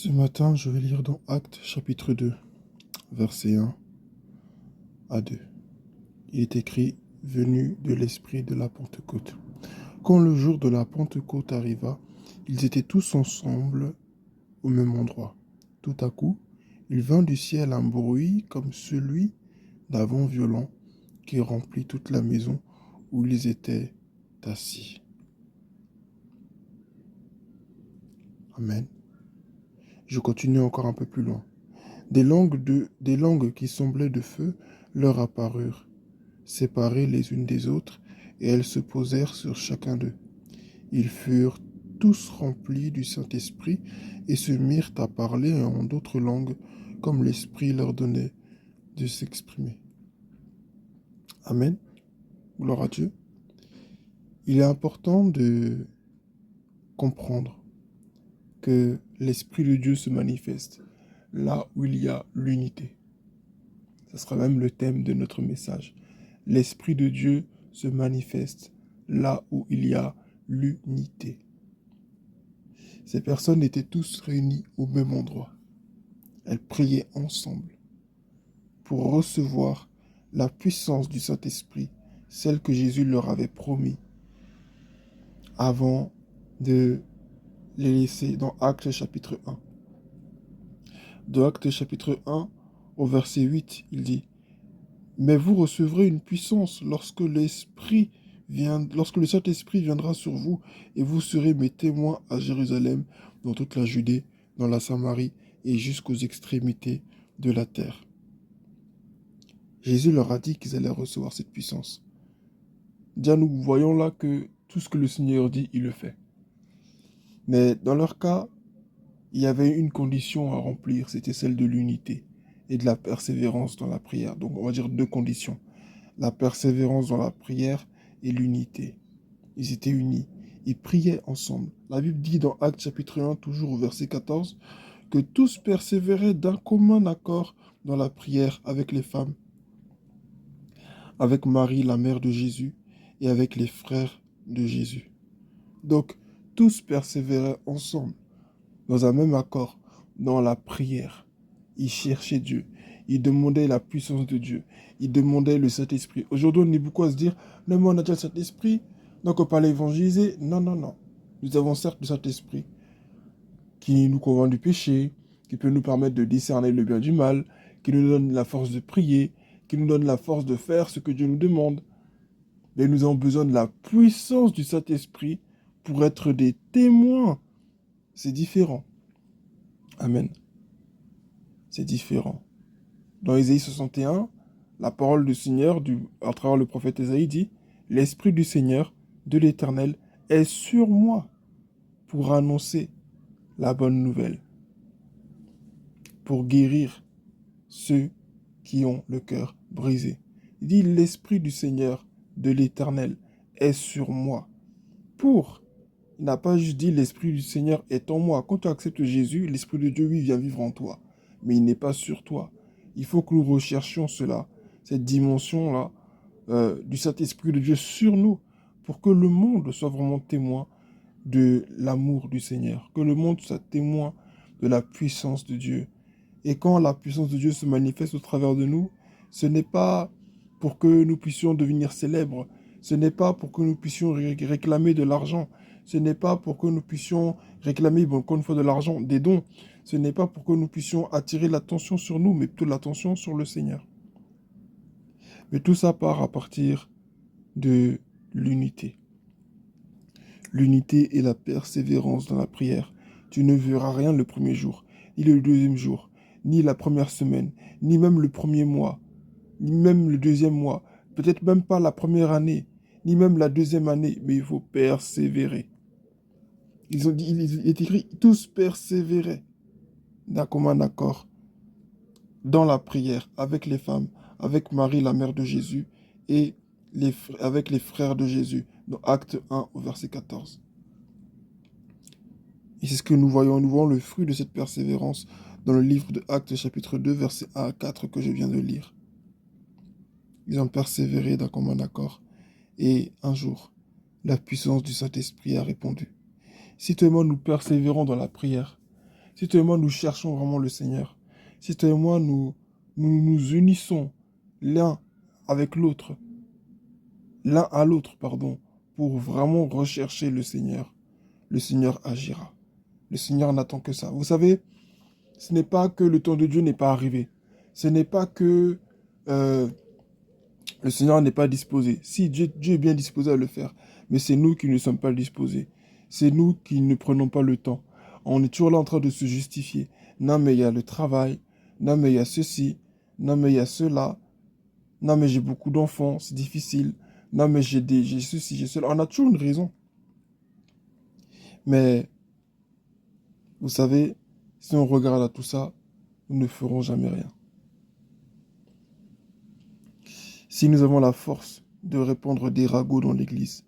Ce matin, je vais lire dans Actes chapitre 2, versets 1 à 2. Il est écrit, venu de l'esprit de la Pentecôte. Quand le jour de la Pentecôte arriva, ils étaient tous ensemble au même endroit. Tout à coup, il vint du ciel un bruit comme celui d'un vent violent qui remplit toute la maison où ils étaient assis. Amen. Je continue encore un peu plus loin. Des langues qui semblaient de feu leur apparurent, séparées les unes des autres, et elles se posèrent sur chacun d'eux. Ils furent tous remplis du Saint-Esprit et se mirent à parler en d'autres langues, comme l'Esprit leur donnait de s'exprimer. Amen. Gloire à Dieu. Il est important de comprendre que l'Esprit de Dieu se manifeste là où il y a l'unité. Ce sera même le thème de notre message. L'Esprit de Dieu se manifeste là où il y a l'unité. Ces personnes étaient tous réunies au même endroit. Elles priaient ensemble pour recevoir la puissance du Saint-Esprit, celle que Jésus leur avait promis avant de les laisser dans Actes chapitre 1. De Actes chapitre 1 au verset 8, il dit: mais vous recevrez une puissance lorsque le Saint-Esprit viendra sur vous, et vous serez mes témoins à Jérusalem, dans toute la Judée, dans la Samarie et jusqu'aux extrémités de la terre. Jésus leur a dit qu'ils allaient recevoir cette puissance. Déjà, nous voyons là que tout ce que le Seigneur dit, il le fait. Mais dans leur cas, il y avait une condition à remplir, c'était celle de l'unité et de la persévérance dans la prière. Donc on va dire deux conditions: la persévérance dans la prière et l'unité. Ils étaient unis, ils priaient ensemble. La Bible dit dans Actes chapitre 1, toujours au verset 14, que tous persévéraient d'un commun accord dans la prière avec les femmes, avec Marie, la mère de Jésus, et avec les frères de Jésus. Donc, tous persévéraient ensemble, dans un même accord, dans la prière. Ils cherchaient Dieu. Ils demandaient la puissance de Dieu. Ils demandaient le Saint-Esprit. Aujourd'hui, on est beaucoup à se dire, non, mais on a déjà le Saint-Esprit, donc on peut aller évangéliser. Non, non, non. Nous avons certes le Saint-Esprit qui nous convainc du péché, qui peut nous permettre de discerner le bien du mal, qui nous donne la force de prier, qui nous donne la force de faire ce que Dieu nous demande. Mais nous avons besoin de la puissance du Saint-Esprit pour être des témoins. C'est différent. Amen. C'est différent. Dans Ésaïe 61, la parole du Seigneur, à travers le prophète Ésaïe, dit: l'Esprit du Seigneur, de l'Éternel, est sur moi pour annoncer la bonne nouvelle, pour guérir ceux qui ont le cœur brisé. Il dit: l'Esprit du Seigneur, de l'Éternel, est sur moi pour... Il n'a pas juste dit l'Esprit du Seigneur est en moi. Quand tu acceptes Jésus, l'Esprit de Dieu, oui, vient vivre en toi. Mais il n'est pas sur toi. Il faut que nous recherchions cela, cette dimension-là, du Saint-Esprit de Dieu sur nous, pour que le monde soit vraiment témoin de l'amour du Seigneur, que le monde soit témoin de la puissance de Dieu. Et quand la puissance de Dieu se manifeste au travers de nous, ce n'est pas pour que nous puissions devenir célèbres, ce n'est pas pour que nous puissions réclamer de l'argent, ce n'est pas pour que nous puissions réclamer, encore une fois, de l'argent, des dons, ce n'est pas pour que nous puissions attirer l'attention sur nous, mais plutôt l'attention sur le Seigneur. Mais tout ça part à partir de l'unité. L'unité et la persévérance dans la prière. Tu ne verras rien le premier jour, ni le deuxième jour, ni la première semaine, ni même le premier mois, ni même le deuxième mois, peut-être même pas la première année, ni même la deuxième année, mais il faut persévérer. Il est écrit, tous persévéraient d'un commun accord dans la prière avec les femmes, avec Marie, la mère de Jésus, et avec les frères de Jésus, dans Acte 1 au verset 14. Et c'est ce que nous voyons le fruit de cette persévérance dans le livre de Actes chapitre 2, verset 1 à 4 que je viens de lire. Ils ont persévéré d'un commun accord, et un jour, la puissance du Saint-Esprit a répondu. Si toi et moi nous persévérons dans la prière, Si toi et moi, nous cherchons vraiment le Seigneur, si toi et moi, nous unissons l'un avec l'autre, l'un à l'autre, pardon, pour vraiment rechercher le Seigneur agira. Le Seigneur n'attend que ça. Vous savez, ce n'est pas que le temps de Dieu n'est pas arrivé. Ce n'est pas que euh, le Seigneur n'est pas disposé. Si Dieu est bien disposé à le faire, mais c'est nous qui ne sommes pas disposés. C'est nous qui ne prenons pas le temps. On est toujours là en train de se justifier. Non, mais il y a le travail. Non, mais il y a ceci. Non, mais il y a cela. Non, mais j'ai beaucoup d'enfants, c'est difficile. Non, mais j'ai ceci, j'ai cela. On a toujours une raison. Mais vous savez, si on regarde à tout ça, nous ne ferons jamais rien. Si nous avons la force de répandre des ragots dans l'église,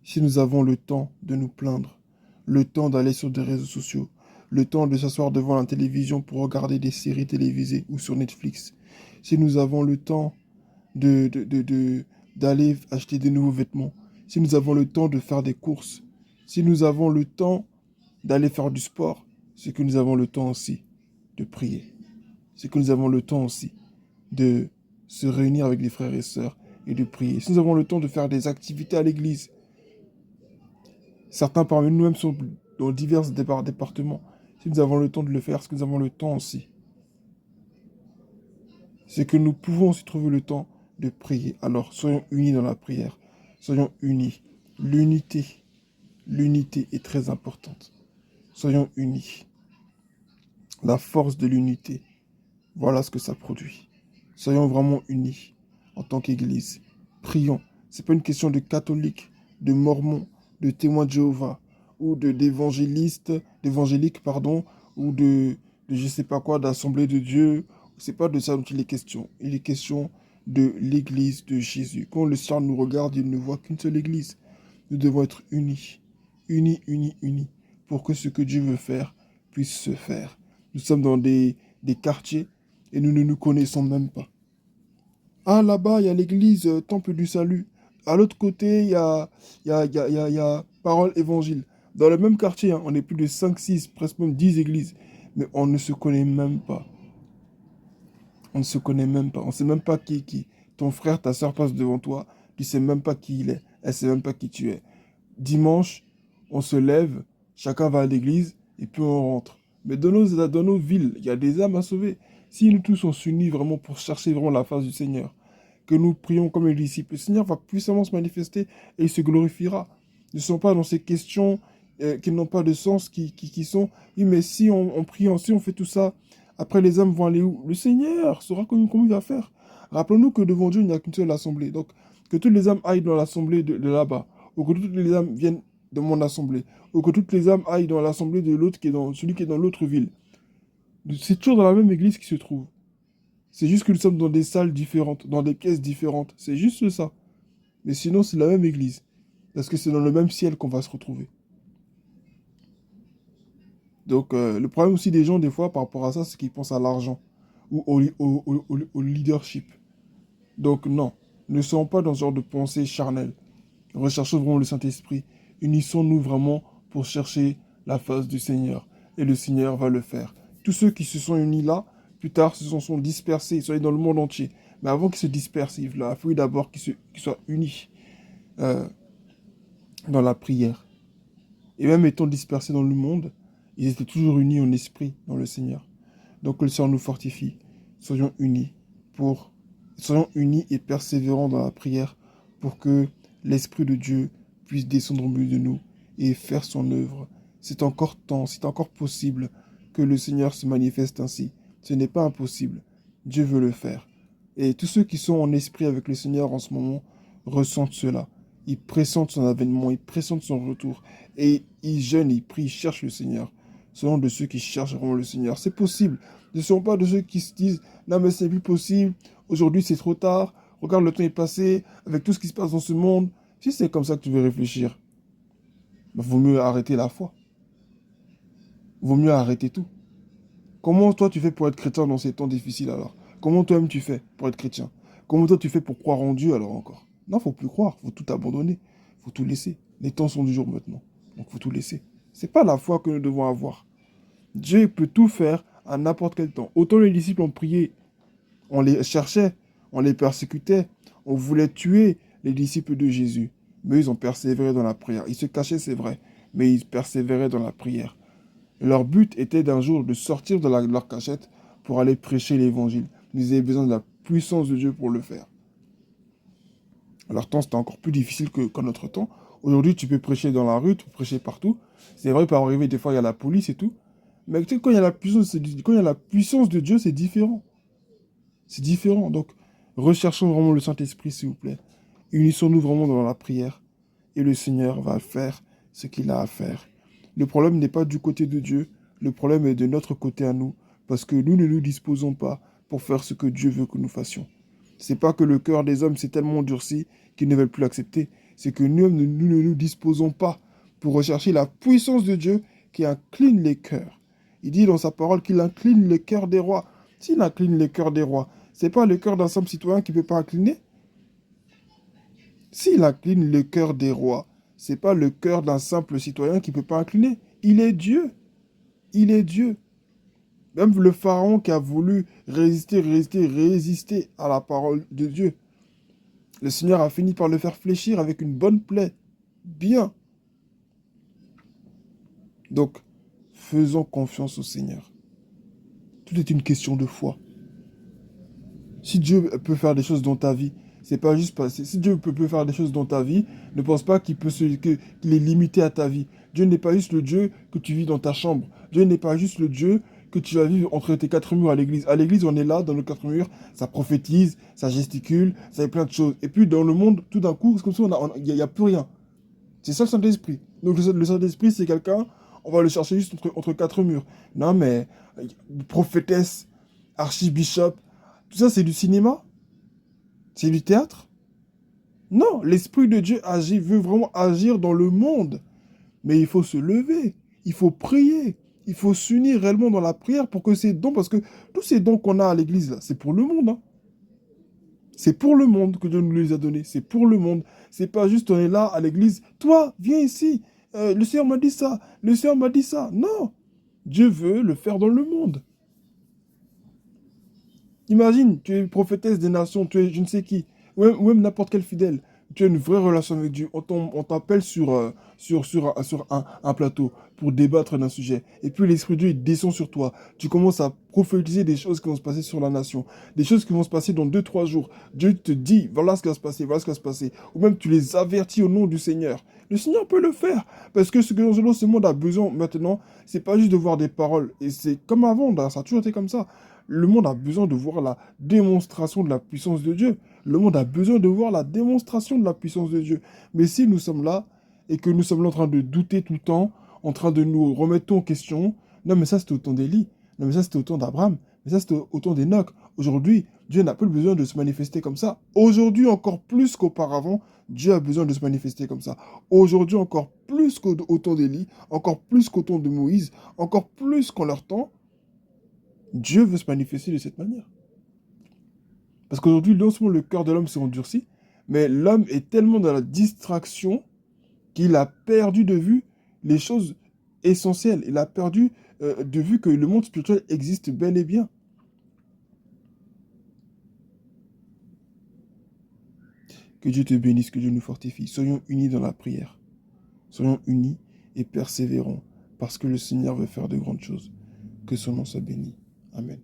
si nous avons le temps de nous plaindre, le temps d'aller sur des réseaux sociaux, le temps de s'asseoir devant la télévision pour regarder des séries télévisées ou sur Netflix, si nous avons le temps d'aller acheter des nouveaux vêtements, si nous avons le temps de faire des courses, si nous avons le temps d'aller faire du sport, c'est que nous avons le temps aussi de prier. C'est que nous avons le temps aussi de se réunir avec des frères et sœurs et de prier. Si nous avons le temps de faire des activités à l'église, certains parmi nous-mêmes sont dans divers départements. Si nous avons le temps de le faire, c'est que nous avons le temps aussi. C'est que nous pouvons aussi trouver le temps de prier. Alors, soyons unis dans la prière. Soyons unis. L'unité, l'unité est très importante. Soyons unis. La force de l'unité, voilà ce que ça produit. Soyons vraiment unis en tant qu'Église. Prions. Ce n'est pas une question de catholiques, de mormons, de témoins de Jéhovah, ou d'évangéliques, pardon, ou de je ne sais pas quoi, d'assemblée de Dieu. Ce n'est pas de ça dont il est question. Il est question de l'Église de Jésus. Quand le Seigneur nous regarde, il ne voit qu'une seule Église. Nous devons être unis, unis, unis, unis, pour que ce que Dieu veut faire puisse se faire. Nous sommes dans des quartiers et nous ne nous connaissons même pas. Ah, là-bas, il y a l'église Temple du Salut. À l'autre côté, il y a Parole Évangile. Dans le même quartier, hein, on est plus de 5, 6, presque même 10 églises. Mais on ne se connaît même pas. On ne se connaît même pas. On ne sait même pas qui est qui. Ton frère, ta soeur passe devant toi. Tu ne sais même pas qui il est. Elle ne sait même pas qui tu es. Dimanche, on se lève, chacun va à l'église et puis on rentre. Mais dans nos villes, il y a des âmes à sauver. Si nous tous on s'unit vraiment pour chercher vraiment la face du Seigneur, que nous prions comme les disciples, le Seigneur va puissamment se manifester et il se glorifiera. Ne sont pas dans ces questions qui n'ont pas de sens, qui sont, oui, mais si on prie, si on fait tout ça, après les âmes vont aller où? Le Seigneur saura comment il va faire. Rappelons-nous que devant Dieu, il n'y a qu'une seule assemblée. Donc, que toutes les âmes aillent dans l'assemblée de là-bas, ou que toutes les âmes viennent de mon assemblée, ou que toutes les âmes aillent dans l'assemblée de l'autre celui qui est dans l'autre ville. C'est toujours dans la même église qui se trouve. C'est juste que nous sommes dans des salles différentes, dans des pièces différentes. C'est juste ça. Mais sinon, c'est la même église. Parce que c'est dans le même ciel qu'on va se retrouver. Donc, le problème aussi des gens, des fois, par rapport à ça, c'est qu'ils pensent à l'argent ou au leadership. Donc, non. Ne soyons pas dans ce genre de pensée charnelle. Recherchons vraiment le Saint-Esprit. Unissons-nous vraiment pour chercher la face du Seigneur. Et le Seigneur va le faire. Tous ceux qui se sont unis là, plus tard, se sont dispersés. Ils sont allés dans le monde entier. Mais avant qu'ils se dispersent, il a fallu d'abord qu'ils soient unis euh, dans la prière. Et même étant dispersés dans le monde, ils étaient toujours unis en esprit dans le Seigneur. Donc que le Seigneur nous fortifie. Soyons unis soyons unis et persévérants dans la prière pour que l'Esprit de Dieu puisse descendre au milieu de nous et faire son œuvre. C'est encore temps, c'est encore possible que le Seigneur se manifeste ainsi. Ce n'est pas impossible. Dieu veut le faire. Et tous ceux qui sont en esprit avec le Seigneur en ce moment ressentent cela. Ils pressentent son avènement, ils pressentent son retour. Et ils jeûnent, ils prient, ils cherchent le Seigneur. Selon de ceux qui cherchent vraiment le Seigneur. C'est possible. Ne sont pas de ceux qui se disent, non mais c'est plus possible, aujourd'hui c'est trop tard, regarde le temps est passé, avec tout ce qui se passe dans ce monde. Si c'est comme ça que tu veux réfléchir, bah, vaut mieux arrêter la foi. Vaut mieux arrêter tout. Comment toi tu fais pour être chrétien dans ces temps difficiles alors? Comment toi-même tu fais pour être chrétien? Comment toi tu fais pour croire en Dieu alors encore? Non, faut plus croire, faut tout abandonner, faut tout laisser. Les temps sont du jour maintenant, donc faut tout laisser. C'est pas la foi que nous devons avoir. Dieu peut tout faire à n'importe quel temps. Autant les disciples ont prié, on les cherchait, on les persécutait, on voulait tuer les disciples de Jésus. Mais ils ont persévéré dans la prière. Ils se cachaient, c'est vrai, mais ils persévéraient dans la prière. Leur but était d'un jour de sortir de leur cachette pour aller prêcher l'évangile. Ils avaient besoin de la puissance de Dieu pour le faire. À leur temps, c'était encore plus difficile qu'en notre temps. Aujourd'hui, tu peux prêcher dans la rue, tu peux prêcher partout. C'est vrai, par arriver, des fois, il y a la police et tout. Mais tu sais, quand il y a la puissance, quand il y a la puissance de Dieu, c'est différent. C'est différent. Donc, recherchons vraiment le Saint-Esprit, s'il vous plaît. Unissons-nous vraiment dans la prière. Et le Seigneur va faire ce qu'il a à faire. Le problème n'est pas du côté de Dieu. Le problème est de notre côté à nous. Parce que nous ne nous disposons pas pour faire ce que Dieu veut que nous fassions. C'est pas que le cœur des hommes s'est tellement durci qu'ils ne veulent plus l'accepter. C'est que nous ne nous disposons pas pour rechercher la puissance de Dieu qui incline les cœurs. Il dit dans sa parole qu'il incline les cœurs des rois. S'il incline les cœurs des rois, c'est pas le cœur d'un simple citoyen qui ne peut pas incliner. S'il incline le cœur des rois, c'est pas le cœur d'un simple citoyen qui ne peut pas incliner. Il est Dieu. Il est Dieu. Même le pharaon qui a voulu résister à la parole de Dieu. Le Seigneur a fini par le faire fléchir avec une bonne plaie. Bien. Donc, faisons confiance au Seigneur. Tout est une question de foi. Si Dieu peut faire des choses dans ta vie, c'est pas juste passer. Si Dieu peut faire des choses dans ta vie, ne pense pas qu'il est limité à ta vie. Dieu n'est pas juste le Dieu que tu vis dans ta chambre. Dieu n'est pas juste le Dieu que tu vas vivre entre tes quatre murs à l'église. À l'église, on est là, dans nos quatre murs, ça prophétise, ça gesticule, ça fait plein de choses. Et puis dans le monde, tout d'un coup, c'est comme si il n'y a plus rien. C'est ça le Saint-Esprit. Donc le Saint-Esprit, c'est quelqu'un, on va le chercher juste entre quatre murs. Non mais, prophétesse, archibishop, tout ça c'est du cinéma? C'est du théâtre? Non, l'Esprit de Dieu agit, veut vraiment agir dans le monde. Mais il faut se lever, il faut prier, il faut s'unir réellement dans la prière pour que ces dons, parce que tous ces dons qu'on a à l'église, là, c'est pour le monde. Hein. C'est pour le monde que Dieu nous les a donnés. C'est pour le monde. C'est pas juste on est là à l'église. Toi, viens ici. Le Seigneur m'a dit ça. Le Seigneur m'a dit ça. Non. Dieu veut le faire dans le monde. Imagine, tu es prophétesse des nations, tu es je ne sais qui, ou même n'importe quel fidèle. Tu as une vraie relation avec Dieu. On t'appelle sur un plateau pour débattre d'un sujet. Et puis l'Esprit de Dieu il descend sur toi. Tu commences à prophétiser des choses qui vont se passer sur la nation. Des choses qui vont se passer dans 2, 3 jours. Dieu te dit, voilà ce qui va se passer, voilà ce qui va se passer. Ou même tu les avertis au nom du Seigneur. Le Seigneur peut le faire. Parce que ce que ce monde a besoin maintenant, c'est pas juste de voir des paroles. Et c'est comme avant, ça a toujours été comme ça. Le monde a besoin de voir la démonstration de la puissance de Dieu. Le monde a besoin de voir la démonstration de la puissance de Dieu. Mais si nous sommes là et que nous sommes là en train de douter tout le temps, en train de nous remettre en question, non mais ça c'était au temps d'Élie, non mais ça c'était au temps d'Abraham, mais ça c'était au temps d'Enoch. Aujourd'hui, Dieu n'a plus besoin de se manifester comme ça. Aujourd'hui encore plus qu'auparavant, Dieu a besoin de se manifester comme ça. Aujourd'hui encore plus qu'au temps d'Élie, encore plus qu'au temps de Moïse, encore plus qu'en leur temps, Dieu veut se manifester de cette manière. Parce qu'aujourd'hui, non seulement le cœur de l'homme s'est endurci, mais l'homme est tellement dans la distraction qu'il a perdu de vue les choses essentielles. Il a perdu de vue que le monde spirituel existe bel et bien. Que Dieu te bénisse, que Dieu nous fortifie. Soyons unis dans la prière. Soyons unis et persévérons, parce que le Seigneur veut faire de grandes choses. Que son nom soit béni. Amen.